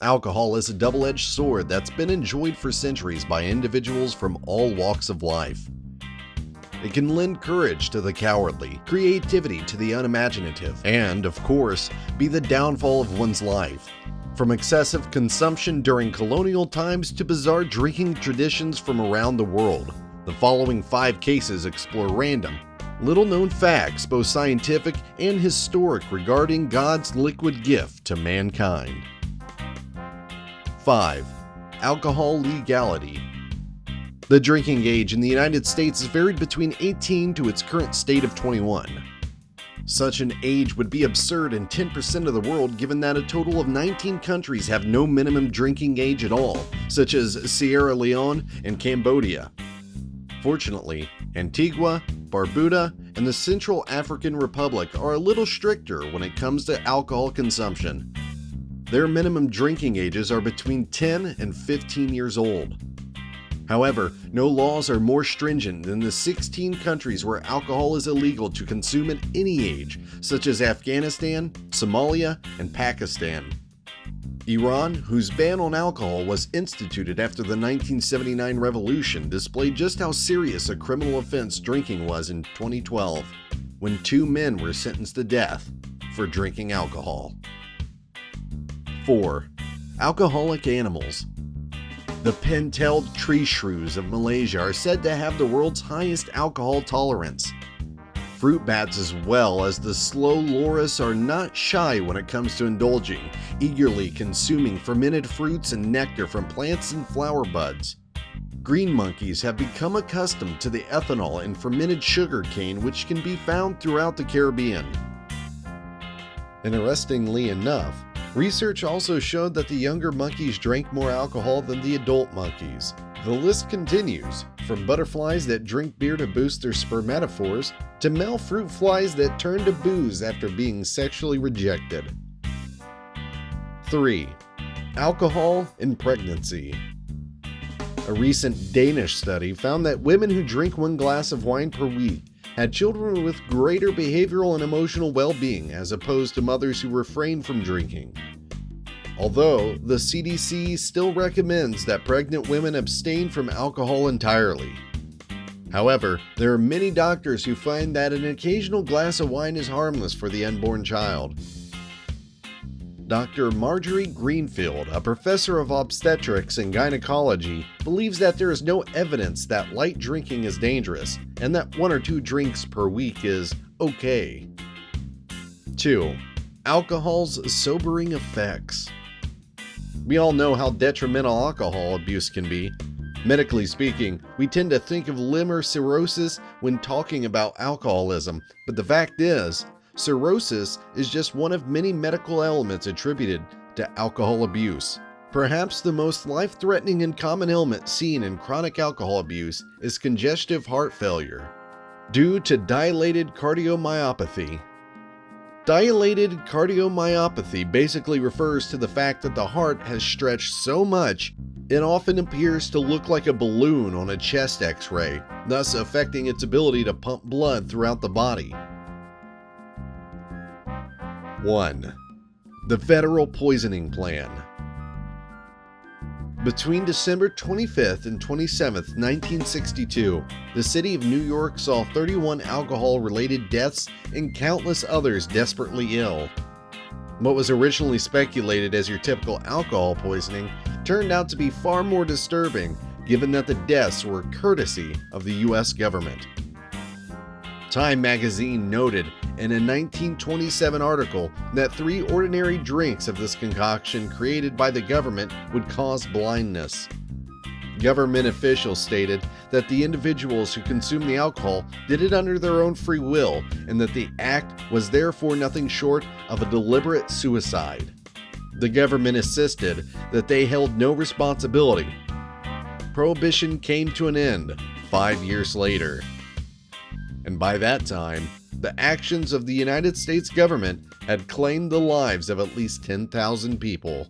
Alcohol is a double-edged sword that's been enjoyed for centuries by individuals from all walks of life. It can lend courage to the cowardly, creativity to the unimaginative, and, of course, be the downfall of one's life. From excessive consumption during colonial times to bizarre drinking traditions from around the world, the following 5 cases explore random, little-known facts, both scientific and historic, regarding God's liquid gift to mankind. 5. Alcohol legality. The drinking age in the United States is varied between 18 to its current state of 21. Such an age would be absurd in 10% of the world, given that a total of 19 countries have no minimum drinking age at all, such as Sierra Leone and Cambodia. Fortunately, Antigua, Barbuda, and the Central African Republic are a little stricter when it comes to alcohol consumption. Their minimum drinking ages are between 10 and 15 years old. However, no laws are more stringent than the 16 countries where alcohol is illegal to consume at any age, such as Afghanistan, Somalia, and Pakistan. Iran, whose ban on alcohol was instituted after the 1979 revolution, displayed just how serious a criminal offense drinking was in 2012, when 2 men were sentenced to death for drinking alcohol. 4. Alcoholic animals. The pin-tailed tree shrews of Malaysia are said to have the world's highest alcohol tolerance. Fruit bats as well as the slow loris are not shy when it comes to indulging, eagerly consuming fermented fruits and nectar from plants and flower buds. Green monkeys have become accustomed to the ethanol in fermented sugar cane, which can be found throughout the Caribbean. Interestingly enough, research also showed that the younger monkeys drank more alcohol than the adult monkeys. The list continues, from butterflies that drink beer to boost their spermatophores, to male fruit flies that turn to booze after being sexually rejected. 3. Alcohol in pregnancy. A recent Danish study found that women who drink 1 glass of wine per week had children with greater behavioral and emotional well-being as opposed to mothers who refrain from drinking. Although the CDC still recommends that pregnant women abstain from alcohol entirely. However, there are many doctors who find that an occasional glass of wine is harmless for the unborn child. Dr. Marjorie Greenfield, a professor of obstetrics and gynecology, believes that there is no evidence that light drinking is dangerous and that 1 or 2 drinks per week is okay. 2. Alcohol's sobering effects. We all know how detrimental alcohol abuse can be. Medically speaking, we tend to think of liver cirrhosis when talking about alcoholism, but the fact is, cirrhosis is just one of many medical elements attributed to alcohol abuse. Perhaps the most life-threatening and common ailment seen in chronic alcohol abuse is congestive heart failure, due to dilated cardiomyopathy. Dilated cardiomyopathy basically refers to the fact that the heart has stretched so much it often appears to look like a balloon on a chest X-ray, thus affecting its ability to pump blood throughout the body. 1. The Federal Poisoning Plan. Between December 25th and 27th, 1962, the city of New York saw 31 alcohol-related deaths and countless others desperately ill. What was originally speculated as your typical alcohol poisoning turned out to be far more disturbing, given that the deaths were courtesy of the U.S. government. Time magazine noted in a 1927 article that 3 ordinary drinks of this concoction created by the government would cause blindness. Government officials stated that the individuals who consumed the alcohol did it under their own free will and that the act was therefore nothing short of a deliberate suicide. The government insisted that they held no responsibility. Prohibition came to an end 5 years later. And by that time, the actions of the United States government had claimed the lives of at least 10,000 people.